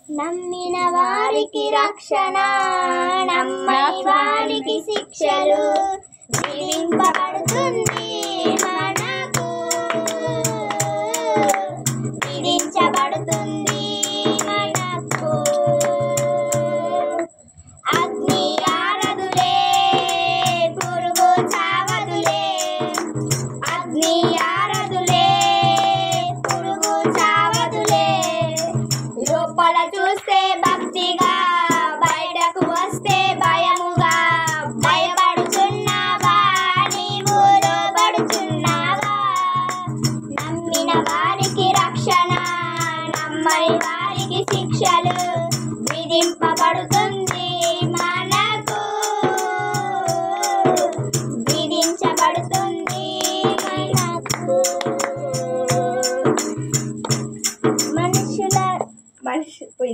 నమ్మిన వారికి రక్షణ, నమ్మని వారికి శిక్షలు విధింపబడుతుంది మనకు, విధించబడుతుంది మనకు. అగ్ని ఆరదులే, పురుగు చావదులే, అగ్ని ఆరదులే, పురుగు చావదులే. లోపల చూస్తే భక్తిగా, బయటకు వస్తే భయముగా. భయపడుచున్నావా, నీవు లోబడుచున్నావా? నమ్మిన వారికి రక్షణ, నమ్మని వారికి శిక్షలు విధింపబడుతుంది మనకు, విధించబడుతుంది మనకు. మనుషుల వైపు